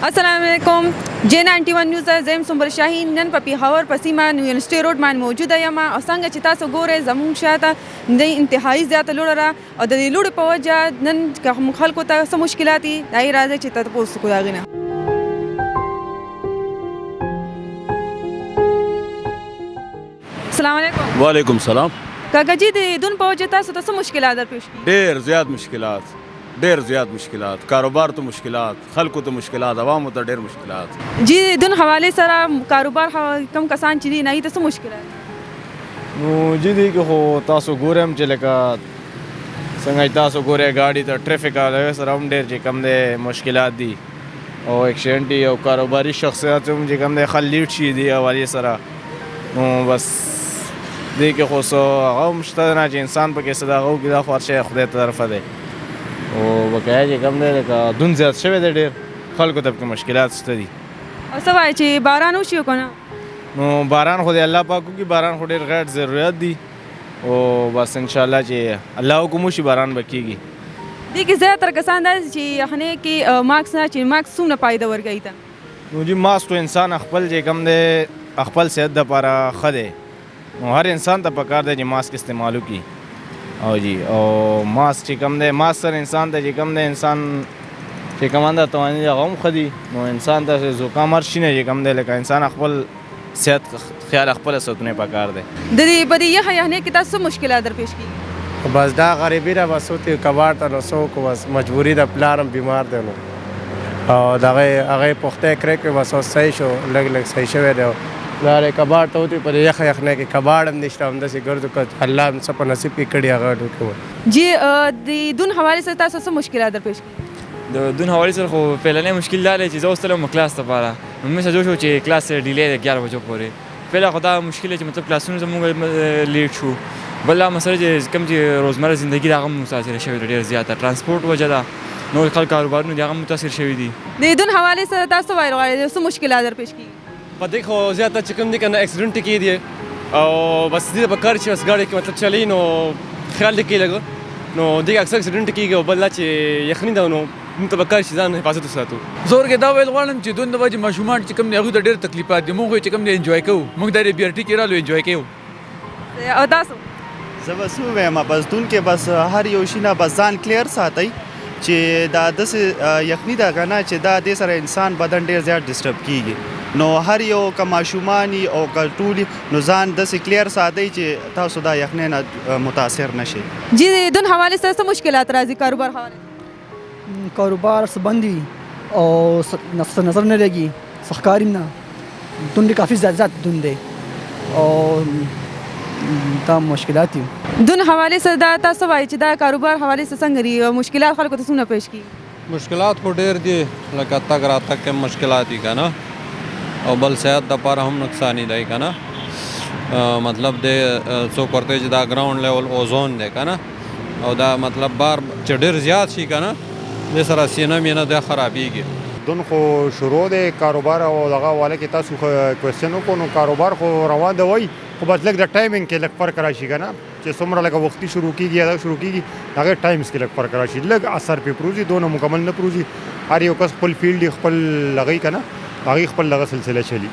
السلام علیکم J91 نیوز زم سمبر شاهین نن په پیښور په سیمه یونیورسيټي روډ باندې موجوده یم او څنګه چې تاسو ګورئ زموږ شاته د انتهایی زیاته لوړه را او د دې لوړې په وجه نن کوم خلکو ته څه مشکلات دي دا یې راځي چې تاسو کو داغینه السلام علیکم وعلیکم سلام کاکا جی د دون په وجه تاسو ته څه مشکلات در پیښ دي ډېر زیات مشکلات کاروبار ته مشکلات خلکو ته مشکلات عوامو ته ډېر مشکلات جی دون حواله سره کاروبار کم کسان چې دي نه ته څه مشکلات نو جی دی که خو تاسو ګورم چې لکه څنګه تاسو ګورئ ګاډي ته ټریفک هغې سره هم ډېر چې کم دی مشکلات دي او ایکسیډنټ دي او کاروباري شخصیت هم چې کم دی خل لیډ شي دي حوالې سره نو بس دی که خو څه هغه هم شته نه چې انسان پکې څه دغه وکړي دا خو هر شی خدای طرفه دی او بقایا چې کم دی لکه دون زیات شوی دی ډېر خلکو ته پکې مشکلات شته دي او څه وایي چې باران وشي که نه نو باران خو دی الله پاک وکړي باران خو ډېر غټ ضرورت دي او بس انشاءالله چې الله حکم وشي باران به کېږي دې کې زیاتره کسان دا چې یخنۍ کې ماکس نه چې ماکس څومره فایده ورکوي ته نو جی ماسک تو انسان خپل چې کم دی خپل صحت دپاره ښه دی نو هر انسان ته پکار دی چې ماسک استعمال وکړي او جی او ماسک چې کم دی ماسک سره انسان ته چې کم دی انسان چې کم انده تواني دی هغه هم ښه دي نو انسان ته زکام هر شي نه چې کم دی لکه انسان خپل صحت خیال خپله ساتنې پکار دی د دې په دې یخنۍ کې تاسو څه مشکلات در پیښ کېږي بس دا غریبي را بس وتی کباړ ته نو څوک بس مجبوري د پلارم بیمار دی نو او دغه هغې پوښتې کړی که بس اوس صحیح شو لږ لږ صحیح شوی دی دا کباړ ته وتی په دې یخنۍ کې کباړ هم نشته همداسې ګرځو که الله هم څه په نصیب کې کړي هغه ډوکې جی د دون حوالې سره تاسو څه مشکلات در پیښ کېږي د دون حوالې سره خو پهلنی مشکل دا دی چې زه اوس تلم کلاس دپاره نو مې سجو شو چې کلاس ډیلی دی 11 بجو پورې پهله خو دا مشکل دی چې مطلب کلاسونه زموږ لیټ شو بل دا مسله چې کوم چې روزمره زندگی د هغه هم متاثره شوې ده ډېر زیاته ترانسپورټ وجه ده نور خلک کاروبارونه د هغه هم متاثر شوي دي د دون حوالې سره تاسو وایي غواړئ څه مشکلات در پیښ کېږي په دې خو زیاته چې کوم دي که نه اکسیډنټ کېږي دي او بس دې ته پکار چې بس ګاډي کې مطلب چلی نو خیال دې کوي لږ نو دې اکثر اکسیډنټ کېږي او بل دا چې یخني ده نو موږ ته پکار چې ځان حفاظت وساتو زور کې دا ویل غواړم چې دون د وجې ماشومان چې کوم دي هغوی ته ډېر تکلیفات دي موږ چې کوم دی انجوای کوو موږ دا بي آر ټي کې رالو انجوای کوو او تاسو زه بس ووایم بس دون کې بس هر یو شي نه بس ځان کلیر ساتئ چې دا داسې یخني ده که نه چې دا دې سره انسان بدن ډېر زیات ډسټرب کېږي نو هر یو که ماشومان او که ټول نو ځان داسې کلیر ساتئ چې تاسو دا یخنۍ نه متاثر نشئ جی د دون حوالې سره څه مشکلات راځي کاروبار حوالې کاروبار سے بند ہوئی اور نظر نہیں رہے گی سرکاری نہ دھند کافی زیادہ دھند ہے اور تمام مشکلات دي دون حوالې سره دا تاسو وایي چې دا کاروبار حوالې سره څنګه دي مشکلات خلکو ته څومره پیښ کېږي مشکلات خو ډېر دي لکه تګ راتګ کې مشکلات دي که نه او بل صحت دپاره هم نقصاني دی که نه مطلب دی څوک ورته چې دا ګراؤنډ لیول اوزون دی که نه او دا مطلب بار چې ډېر زیات شي که نه دې سره سینه مینه دی خرابېږي دون خو شروع دی کاروبار او دغه حواله کې تاسو کوېسچن وکړو نو کاروبار خو روان دی وایي خو بس لږ د ټایمنګ کې لږ فرق راشي که نه چې څومره لکه وختي شروع کېږي یا شروع کېږي د هغې ټایمز کې لږ فرق راشي لږ اثر پرې پروزي دونه مکمل نه پروزي هر یو کس خپل فیلډ خپل هغوی که نه هغوی خپل دغه سلسله چلي